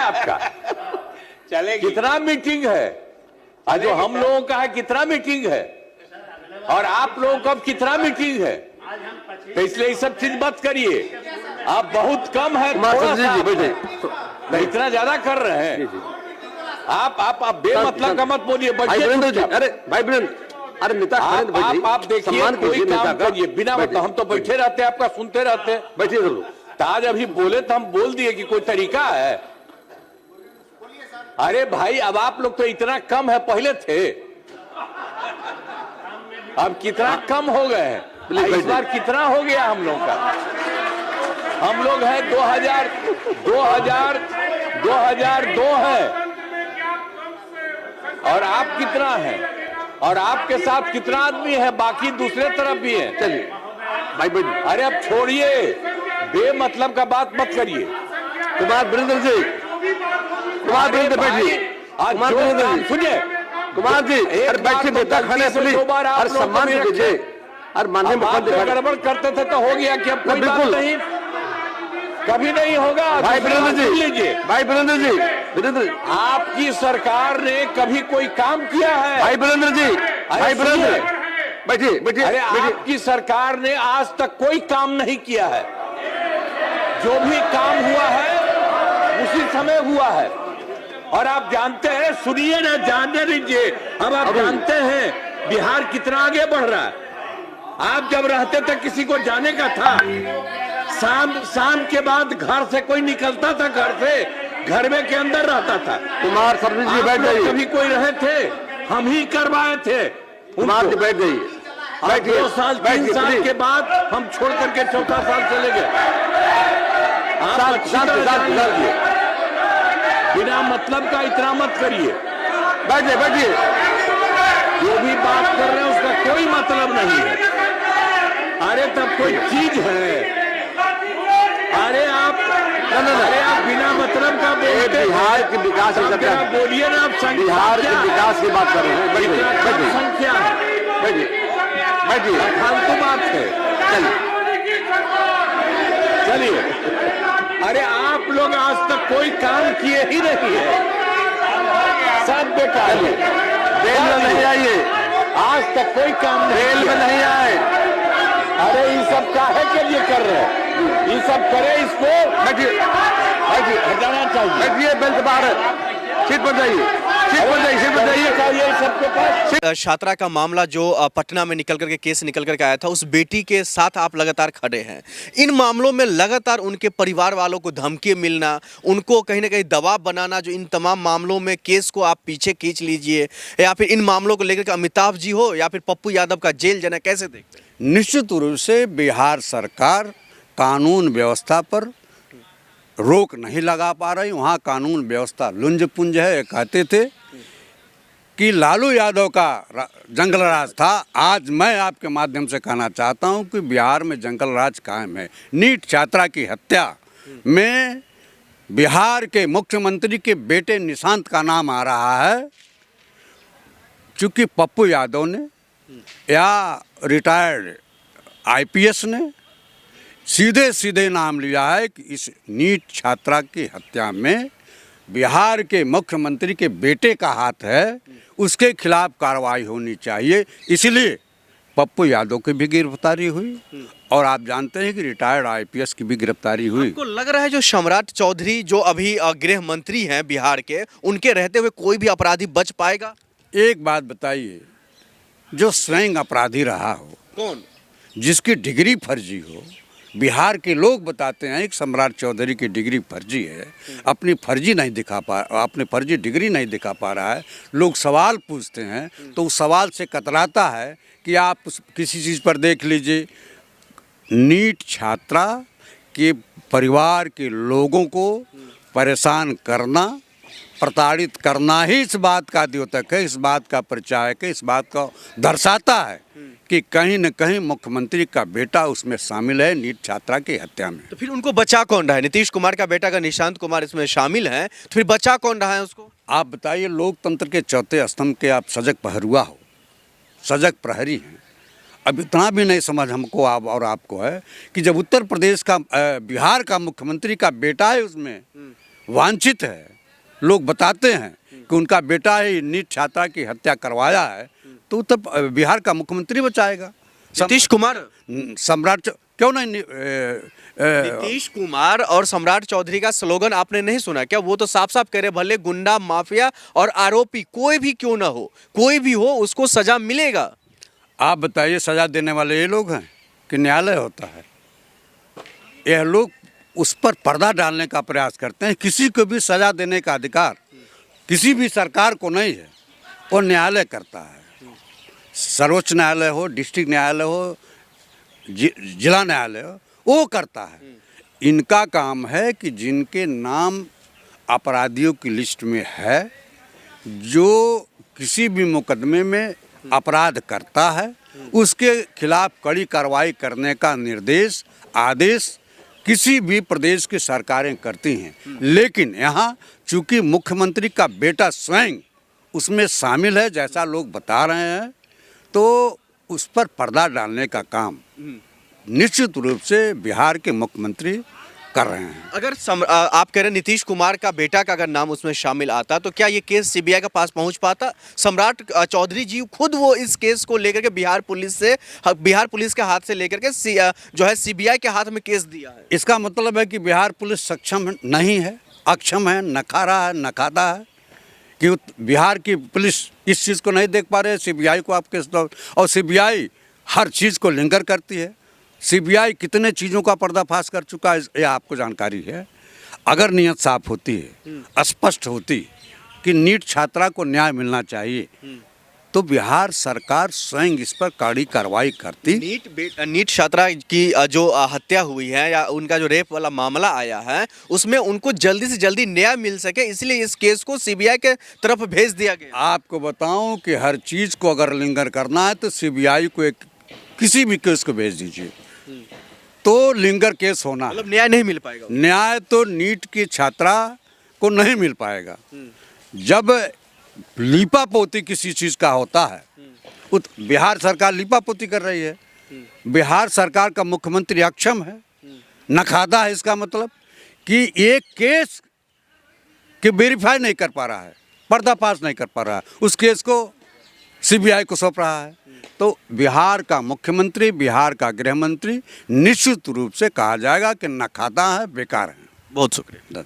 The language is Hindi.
आपका चलेगी। कितना मीटिंग है आज जो हम लोगों का है, कितना मीटिंग है और आप लोगों का कितना मीटिंग है, तो इसलिए ये सब चीज मत करिए। आप बहुत कम है, थोड़ा सा इतना ज्यादा कर रहे हैं आप बेमतलब का मत बोलिए। अरे भाई वीरेंद्र, अरे नेता आप देखिए कोई काम करिए बिना मतलब, हम तो बैठे रहते हैं आपका सुनते रहते हैं। बैठिए तो आज अभी बोले तो हम बोल दिए कि कोई तरीका है। अरे भाई अब आप लोग तो इतना कम है, पहले थे अब कितना कम हो गए हैं, इस बार कितना हो गया हम लोग का। हम लोग है 2002 है और आप कितना है और आपके साथ कितना आदमी है, बाकी दूसरे तरफ भी है। चलिए भाई बैठिए। अरे अब छोड़िए, बेमतलब का बात मत करिए। कुमार वीरेंद्र जी, कुमार वीरेंद्र बैठिए। कुमार वीरेंद्र जी सुनिए, कुमार जी अरे बैठिए, नेता खाने प्लीज, अरे सम्मान दीजिए। अरे माननीय मुख्यमंत्री गड़बड़ करते थे तो हो गया कि अब कोई बात नहीं, कभी नहीं होगा। भाई वीरेंद्र जी लीजिए, भाई वीरेंद्र जी, वीरेंद्र आपकी सरकार ने कभी कोई काम किया है? भाई वीरेंद्र जी, भाई वीरेंद्र बैठिए बैठिए। अरे आपकी सरकार ने आज तक कोई काम नहीं किया है, जो भी काम हुआ है उसी समय हुआ है। और आप जानते हैं, सुनिए ना, जानने दीजिए, अब आप जानते हैं बिहार कितना आगे बढ़ रहा है। आप जब रहते थे किसी को जाने का था, शाम के बाद घर से कोई निकलता था, घर से घर में के अंदर रहता था। कुमार सर्विस जी बैठ जाइए। कभी कोई रहे थे, हम ही करवाए थे। कुमार जी बैठ जाइए। 2 साल 3 साल के बाद हम छोड़ करके 4था साल चले गए। बिना मतलब का इतना मत करिए। बैठिए बैठिए। जो भी बात कर रहे हैं उसका कोई मतलब नहीं है। अरे तब कोई चीज है। अरे आप बिना मतलब का बोलते, बिहार के विकास की बोलिए ना। आप बिहार के विकास की बात कर रहे हैं। बैठिए संख्या है, बैठिए बैठिए। फालतू बात है। चलिए, अरे आप लोग आज तक कोई काम किए ही नहीं है, सब बेकार है। रेल में नहीं आइए, आज तक कोई काम नहीं, रेल में नहीं आए। अरे ये सब काहे के लिए कर रहे हैं? ये सब करे, इसको बैठिए बैठिए, हटाना चाहिए। बैठिए, बेल्ट बाहर, सीट पर जाइए, सीट पर जाइए, सीट पर जाइए। चाहिए सबके पास। छात्रा का मामला जो पटना में निकल करके केस निकल करके आया था, उस बेटी के साथ आप लगातार खड़े हैं। इन मामलों में लगातार उनके परिवार वालों को धमकी मिलना, उनको कहीं ना कहीं दबाव बनाना, जो इन तमाम मामलों में केस को आप पीछे खींच लीजिए, या फिर इन मामलों को लेकर के अमिताभ जी हो या फिर पप्पू यादव का जेल जाना, कैसे देखते हैं? निश्चित रूप से बिहार सरकार कानून व्यवस्था पर रोक नहीं लगा पा रही। वहाँ कानून व्यवस्था लुंज पुंज है। कहते थे कि लालू यादव का जंगल राज था। आज मैं आपके माध्यम से कहना चाहता हूँ कि बिहार में जंगल राज कायम है। नीट छात्रा की हत्या में बिहार के मुख्यमंत्री के बेटे निशांत का नाम आ रहा है, क्योंकि पप्पू यादव ने या रिटायर्ड आईपीएस ने सीधे सीधे नाम लिया है कि इस नीट छात्रा की हत्या में बिहार के मुख्यमंत्री के बेटे का हाथ है, उसके खिलाफ कार्रवाई होनी चाहिए। इसलिए पप्पू यादव की भी गिरफ्तारी हुई और आप जानते हैं कि रिटायर्ड आईपीएस की भी गिरफ्तारी हुई। आपको लग रहा है जो सम्राट चौधरी जो अभी गृह मंत्री हैं बिहार के, उनके रहते हुए कोई भी अपराधी बच पाएगा? एक बात बताइए, जो स्वयं अपराधी रहा हो, कौन, जिसकी डिग्री फर्जी हो, बिहार के लोग बताते हैं कि सम्राट चौधरी की डिग्री फर्जी है, अपनी फर्जी डिग्री नहीं दिखा पा रहा है। लोग सवाल पूछते हैं तो उस सवाल से कतराता है कि आप किसी चीज़ पर देख लीजिए। नीट छात्रा के परिवार के लोगों को परेशान करना, प्रताड़ित करना ही इस बात का द्योतक है, इस बात का परिचायक है, इस बात का दर्शाता है कि कहीं न कहीं मुख्यमंत्री का बेटा उसमें शामिल है नीट छात्रा की हत्या में। तो फिर उनको बचा कौन रहा है? नीतीश कुमार का बेटा का निशांत कुमार इसमें शामिल है, तो फिर बचा कौन रहा है उसको? आप बताइए, लोकतंत्र के चौथे स्तंभ के आप सजग पहरुआ हो, सजग प्रहरी हैं। अब इतना भी नहीं समझ हमको और आपको है कि जब उत्तर प्रदेश का बिहार का मुख्यमंत्री का बेटा है उसमें, वांछित है, लोग बताते हैं कि उनका बेटा ही नीट छात्रा की हत्या करवाया है, तो तब बिहार का मुख्यमंत्री बचाएगा। नीतीश कुमार, सम्राट क्यों नहीं नीतीश कुमार और सम्राट चौधरी का स्लोगन आपने नहीं सुना क्या? वो तो साफ साफ कह रहे भले गुंडा माफिया और आरोपी कोई भी क्यों ना हो, कोई भी हो उसको सजा मिलेगा। आप बताइए, सजा देने वाले ये लोग हैं कि न्यायालय होता है? यह लोग उस पर पर्दा डालने का प्रयास करते हैं। किसी को भी सजा देने का अधिकार किसी भी सरकार को नहीं है, वो न्यायालय करता है। सर्वोच्च न्यायालय हो, डिस्ट्रिक्ट न्यायालय हो, जिला न्यायालय हो, वो करता है। इनका काम है कि जिनके नाम अपराधियों की लिस्ट में है, जो किसी भी मुकदमे में अपराध करता है, उसके खिलाफ कड़ी कार्रवाई करने का निर्देश, आदेश किसी भी प्रदेश की सरकारें करती हैं। लेकिन यहाँ चूंकि मुख्यमंत्री का बेटा स्वयं उसमें शामिल है, जैसा लोग बता रहे हैं, तो उस पर पर्दा डालने का काम निश्चित रूप से बिहार के मुख्यमंत्री कर रहे हैं। अगर आप कह रहे हैं नीतीश कुमार का बेटा का अगर नाम उसमें शामिल आता तो क्या ये केस सीबीआई के पास पहुंच पाता? सम्राट चौधरी जी खुद वो इस केस को लेकर के बिहार पुलिस के हाथ से लेकर के जो है सीबीआई के हाथ में केस दिया है। इसका मतलब है कि बिहार पुलिस सक्षम नहीं है, अक्षम है, नकारा है, नकाता है कि बिहार की पुलिस इस चीज़ को नहीं देख पा रहे। सीबीआई को आप केस दो, और सीबीआई हर चीज़ को लिंगर करती है। सीबीआई कितने चीज़ों का पर्दाफाश कर चुका है, ये आपको जानकारी है। अगर नियत साफ होती है, स्पष्ट होती कि नीट छात्रा को न्याय मिलना चाहिए, तो बिहार सरकार स्वयं इस पर कड़ी कार्रवाई करती। नीट छात्रा की जो हत्या हुई है या उनका जो रेप वाला मामला आया है, उसमें उनको जल्दी से जल्दी न्याय मिल सके, इसलिए इस केस को सीबीआई के तरफ भेज दिया गया। आपको बताऊं कि हर चीज़ को अगर लिंगर करना है तो सीबीआई को किसी भी केस को भेज दीजिए, तो लिंगर केस होना, मतलब न्याय नहीं मिल पाएगा। न्याय तो नीट की छात्रा को नहीं मिल पाएगा। जब लीपापोती किसी चीज़ का होता है, बिहार सरकार लीपापोती कर रही है। बिहार सरकार का मुख्यमंत्री अक्षम है, नखादा है। इसका मतलब कि एक केस के वेरीफाई नहीं कर पा रहा है, पर्दाफाश नहीं कर पा रहा है, उस केस को सीबीआई को सौंप रहा है। तो बिहार का मुख्यमंत्री, बिहार का गृह मंत्री निश्चित रूप से कहा जाएगा कि नखादा है, बेकार है। बहुत शुक्रिया।